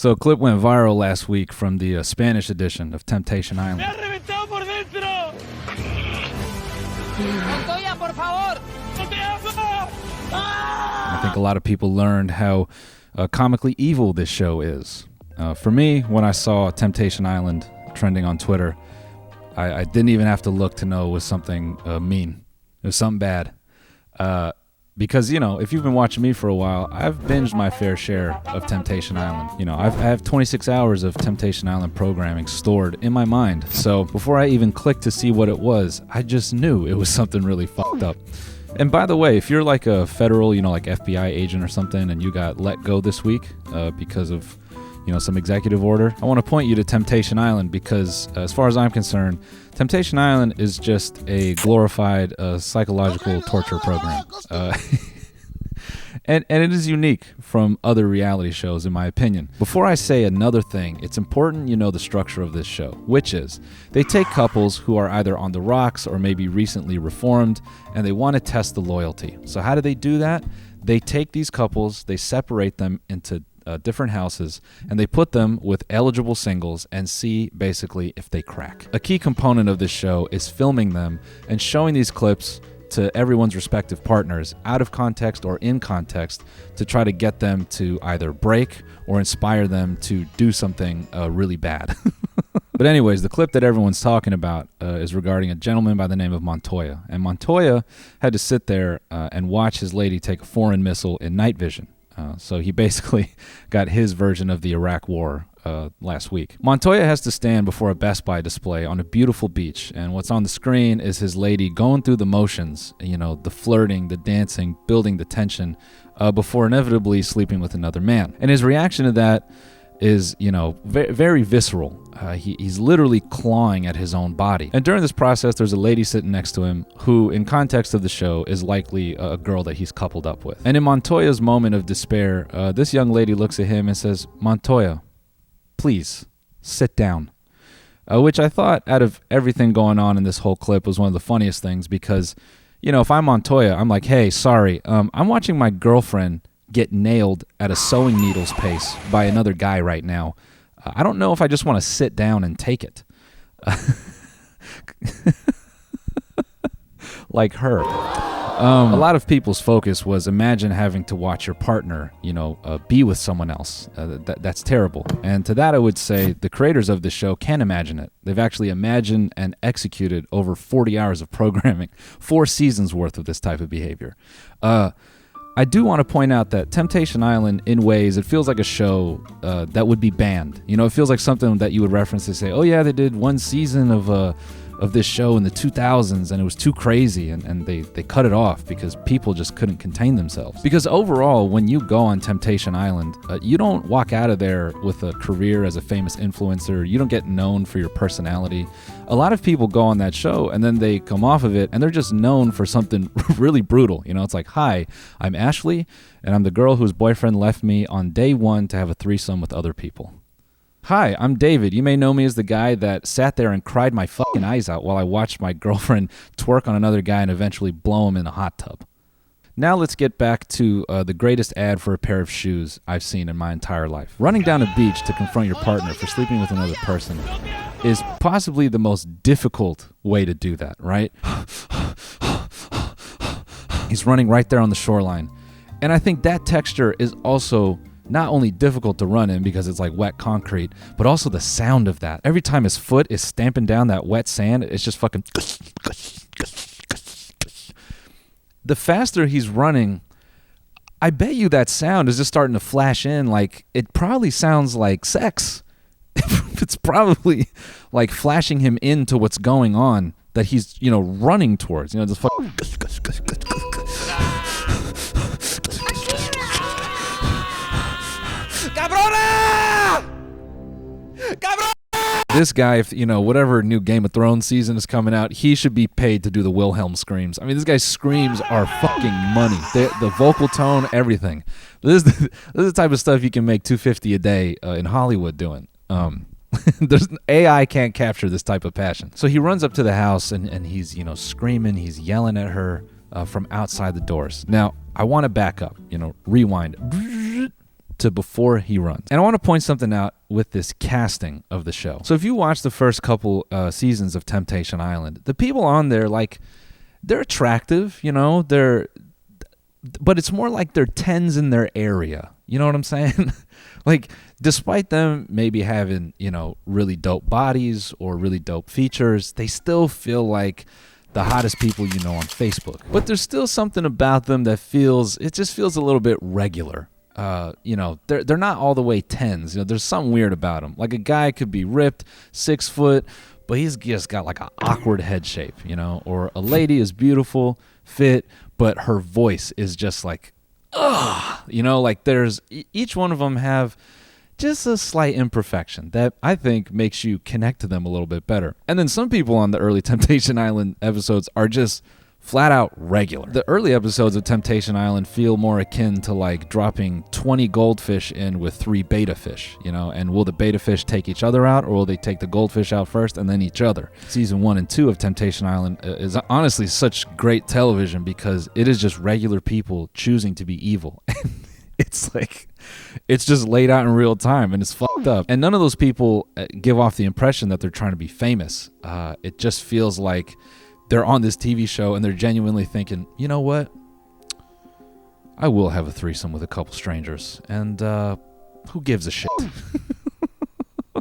So a clip went viral last week from the Spanish edition of Temptation Island. Montoya, por favor. I think a lot of people learned how comically evil this show is. For me, when I saw Temptation Island trending on Twitter, I didn't even have to look to know it was something mean. It was something bad. Because, if you've been watching me for a while, I've binged my fair share of Temptation Island. I have 26 hours of Temptation Island programming stored in my mind. So before I even clicked to see what it was, I just knew it was something really fucked up. And by the way, if you're like a federal, like FBI agent or something, and you got let go this week because of, some executive order, I want to point you to Temptation Island because, as far as I'm concerned, Temptation Island is just a glorified psychological torture program. And it is unique from other reality shows, in my opinion. Before I say another thing, it's important you know the structure of this show, which is they take couples who are either on the rocks or maybe recently reformed, and they want to test the loyalty. So how do they do that? They take these couples, they separate them into different houses, and they put them with eligible singles and see basically if they crack. A key component of this show is filming them and showing these clips to everyone's respective partners out of context or in context to try to get them to either break or inspire them to do something really bad. But anyways, the clip that everyone's talking about is regarding a gentleman by the name of Montoya. And Montoya had to sit there and watch his lady take a foreign missile in night vision. So he basically got his version of the Iraq War last week. Montoya has to stand before a Best Buy display on a beautiful beach, and what's on the screen is his lady going through the motions, the flirting, the dancing, building the tension, before inevitably sleeping with another man. And his reaction to that is, very visceral. He's literally clawing at his own body. And during this process, there's a lady sitting next to him who, in context of the show, is likely a girl that he's coupled up with. And in Montoya's moment of despair, this young lady looks at him and says, "Montoya, please, sit down." Which I thought, out of everything going on in this whole clip, was one of the funniest things because, if I'm Montoya, I'm like, hey, sorry, I'm watching my girlfriend get nailed at a sewing needles pace by another guy right now. I don't know if I just want to sit down and take it. Like her. A lot of people's focus was imagine having to watch your partner, be with someone else. That's terrible. And to that I would say the creators of the show can imagine it. They've actually imagined and executed over 40 hours of programming, 4 seasons worth of this type of behavior. I do want to point out that Temptation Island, in ways, it feels like a show that would be banned. It feels like something that you would reference to say, oh yeah, they did 1 season of this show in the 2000s and it was too crazy and they cut it off because people just couldn't contain themselves. Because overall, when you go on Temptation Island, you don't walk out of there with a career as a famous influencer. You don't get known for your personality. A lot of people go on that show and then they come off of it and they're just known for something really brutal. It's like, hi, I'm Ashley and I'm the girl whose boyfriend left me on day 1 to have a threesome with other people. Hi, I'm David. You may know me as the guy that sat there and cried my fucking eyes out while I watched my girlfriend twerk on another guy and eventually blow him in a hot tub. Now let's get back to the greatest ad for a pair of shoes I've seen in my entire life. Running down a beach to confront your partner for sleeping with another person is possibly the most difficult way to do that, right? He's running right there on the shoreline. And I think that texture is also not only difficult to run in because it's like wet concrete, but also the sound of that. Every time his foot is stamping down that wet sand, it's just fucking... The faster he's running, I bet you that sound is just starting to flash in. Like, it probably sounds like sex. It's probably like flashing him into what's going on that he's, running towards. Just fucking... This guy, if whatever new Game of Thrones season is coming out, he should be paid to do the Wilhelm screams. I mean, this guy's screams are fucking money. The vocal tone, everything. This is the type of stuff you can make $250 a day in Hollywood doing. There's AI can't capture this type of passion. So he runs up to the house and he's screaming, he's yelling at her from outside the doors. Now I want to back up, rewind. to before he runs. And I want to point something out with this casting of the show. So if you watch the first couple seasons of Temptation Island, the people on there, like, they're attractive, you know, but it's more like they're 10s in their area. You know what I'm saying? Like, despite them maybe having, you know, really dope bodies or really dope features, they still feel like the hottest people you know on Facebook. But there's still something about them that just feels a little bit regular. You know, they're not all the way 10s. You know, there's something weird about them. Like, a guy could be ripped, 6 foot, but he's just got like an awkward head shape, you know, or a lady is beautiful, fit, but her voice is just like, ugh, you know, like each one of them have just a slight imperfection that I think makes you connect to them a little bit better. And then some people on the early Temptation Island episodes are just flat out regular. The early episodes of Temptation Island feel more akin to like dropping 20 goldfish in with 3 beta fish, you know, and will the beta fish take each other out, or will they take the goldfish out first and then each other? Season 1 and 2 of Temptation Island is honestly such great television because it is just regular people choosing to be evil. It's like, it's just laid out in real time and it's fucked up. And none of those people give off the impression that they're trying to be famous. It just feels like they're on this TV show and they're genuinely thinking, you know what? I will have a threesome with a couple strangers. And who gives a shit?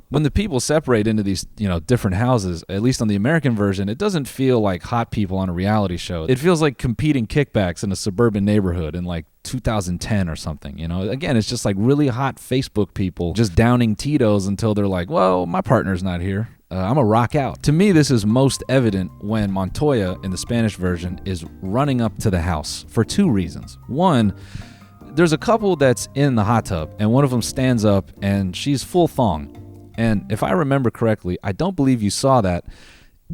When the people separate into these, you know, different houses, at least on the American version, it doesn't feel like hot people on a reality show. It feels like competing kickbacks in a suburban neighborhood in like 2010 or something, you know? Again, it's just like really hot Facebook people just downing Tito's until they're like, well, my partner's not here. I'm a rock out. To me, this is most evident when Montoya in the Spanish version is running up to the house for 2 reasons. One, there's a couple that's in the hot tub and one of them stands up and she's full thong. And if I remember correctly, I don't believe you saw that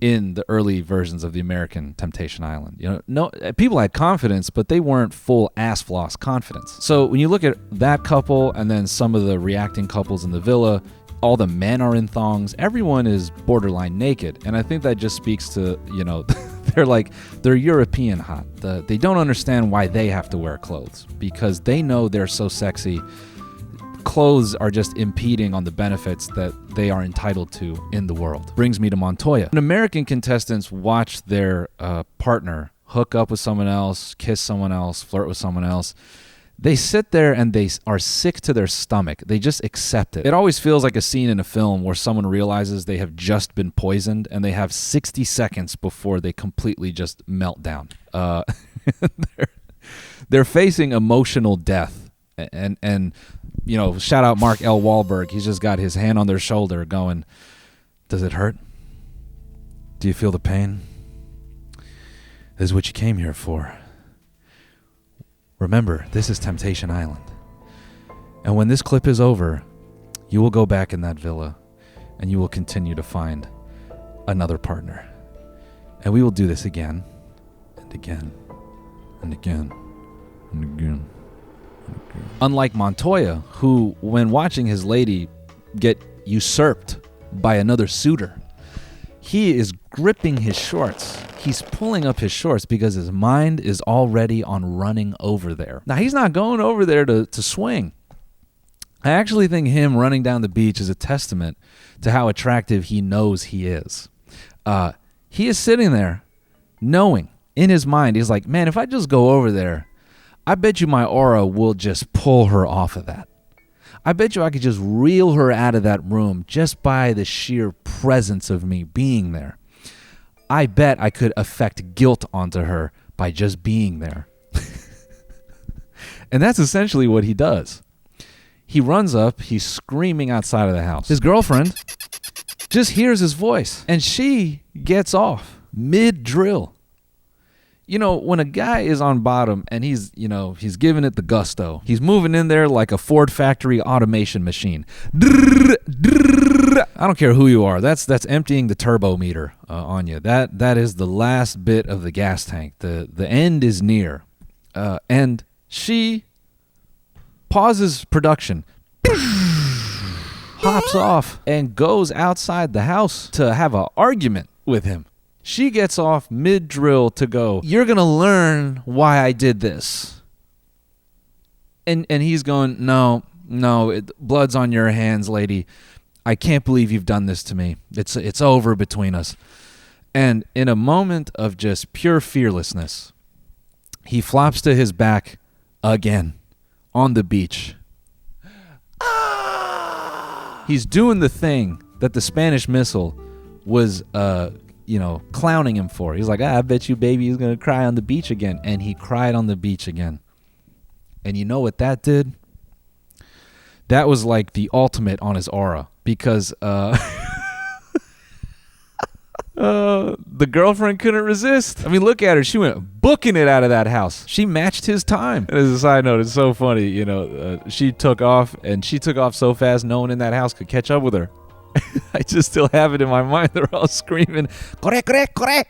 in the early versions of the American Temptation Island. You know, no people had confidence, but they weren't full ass floss confidence. So when you look at that couple and then some of the reacting couples in the villa, all the men are in thongs. Everyone is borderline naked. And I think that just speaks to, you know, they're European hot. They don't understand why they have to wear clothes because they know they're so sexy. Clothes are just impeding on the benefits that they are entitled to in the world. Brings me to Montoya. When American contestants watch their partner hook up with someone else, kiss someone else, flirt with someone else, they sit there and they are sick to their stomach. They just accept it. It always feels like a scene in a film where someone realizes they have just been poisoned and they have 60 seconds before they completely just melt down. They're facing emotional death. And you know, shout out Mark L. Wahlberg. He's just got his hand on their shoulder going, does it hurt? Do you feel the pain? This is what you came here for. Remember, this is Temptation Island. And when this clip is over, you will go back in that villa and you will continue to find another partner. And we will do this again and again and again and again. Unlike Montoya, who, when watching his lady get usurped by another suitor, he is gripping his shorts. He's pulling up his shorts because his mind is already on running over there. Now, he's not going over there to swing. I actually think him running down the beach is a testament to how attractive he knows he is. He is sitting there knowing in his mind, he's like, man, if I just go over there, I bet you my aura will just pull her off of that. I bet you I could just reel her out of that room just by the sheer presence of me being there. I bet I could affect guilt onto her by just being there. And that's essentially what he does. He runs up, he's screaming outside of the house. His girlfriend just hears his voice and she gets off mid-drill. You know, when a guy is on bottom and he's giving it the gusto, he's moving in there like a Ford factory automation machine. I don't care who you are. That's emptying the turbo meter on you. That is the last bit of the gas tank. The end is near. And she pauses production, hops off, and goes outside the house to have an argument with him. She gets off mid-drill to go, you're going to learn why I did this. And he's going, no, No, blood's on your hands, lady. I can't believe you've done this to me. It's over between us. And in a moment of just pure fearlessness, he flops to his back again on the beach. He's doing the thing that the Spanish Missile was, clowning him for. He's like, I bet you baby is going to cry on the beach again. And he cried on the beach again. And you know what that did? That was like the ultimate on his aura, because the girlfriend couldn't resist. I mean, look at her. She went booking it out of that house. She matched his time. And as a side note, it's so funny, she took off, and she took off so fast no one in that house could catch up with her. I just still have it in my mind. They're all screaming, corre, corre, corre.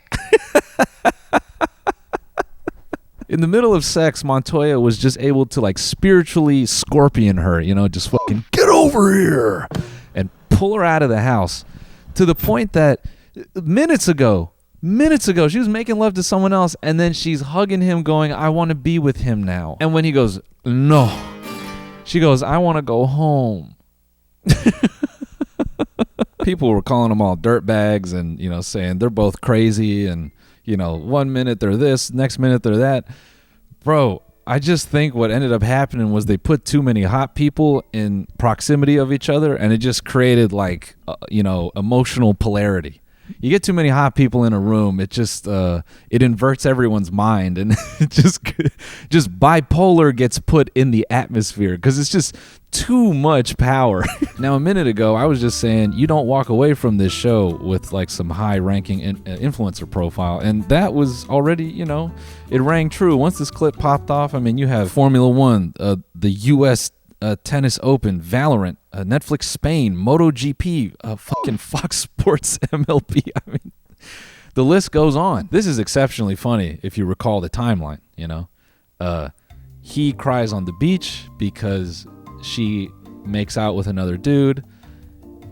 In the middle of sex, Montoya was just able to like spiritually scorpion her, just fucking get over here and pull her out of the house, to the point that minutes ago, she was making love to someone else, and then she's hugging him going, I want to be with him now. And when he goes, no, she goes, I want to go home. People were calling them all dirtbags and, saying they're both crazy and, 1 minute they're this, next minute they're that. Bro, I just think what ended up happening was they put too many hot people in proximity of each other, and it just created emotional polarity. You get too many hot people in a room, it just it inverts everyone's mind, and it just bipolar gets put in the atmosphere because it's just too much power. Now, a minute ago, I was just saying you don't walk away from this show with like some high-ranking influencer profile, and that was already, it rang true. Once this clip popped off, I mean, you have Formula One, the U.S. Tennis Open, Valorant, Netflix Spain, MotoGP, fucking Fox Sports MLB. I mean, the list goes on. This is exceptionally funny if you recall the timeline, He cries on the beach because she makes out with another dude.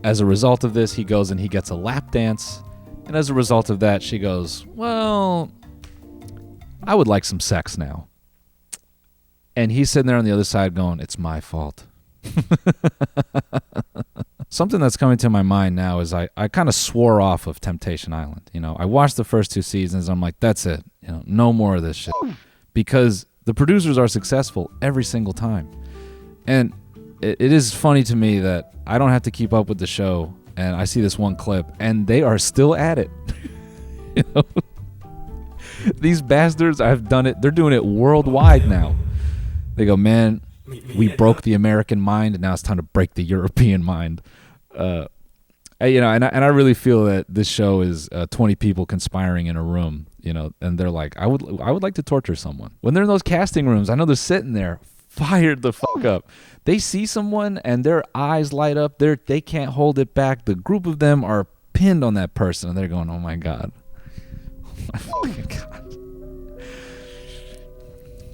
As a result of this, he goes and he gets a lap dance. And as a result of that, she goes, well, I would like some sex now. And he's sitting there on the other side going, it's my fault. Something that's coming to my mind now is I kind of swore off of Temptation Island. I watched the first 2 seasons. I'm like, that's it. No more of this shit. Because the producers are successful every single time. And it is funny to me that I don't have to keep up with the show, and I see this one clip, and they are still at it. These bastards have done it. They're doing it worldwide now. They go, man, we broke the American mind, and now it's time to break the European mind. And I really feel that this show is 20 people conspiring in a room, and they're like, I would like to torture someone. When they're in those casting rooms, I know they're sitting there fired the fuck up. They see someone and their eyes light up. They can't hold it back. The group of them are pinned on that person, and they're going, oh my God. Oh my fucking God.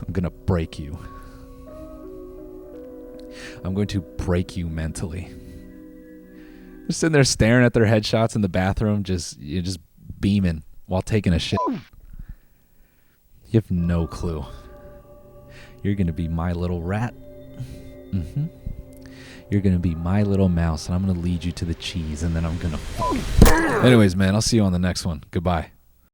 I'm going to break you. I'm going to break you mentally. They're sitting there staring at their headshots in the bathroom, just beaming while taking a shit. You have no clue. You're going to be my little rat. Mm-hmm. You're going to be my little mouse, and I'm going to lead you to the cheese, and then I'm going to... Anyways, man, I'll see you on the next one. Goodbye.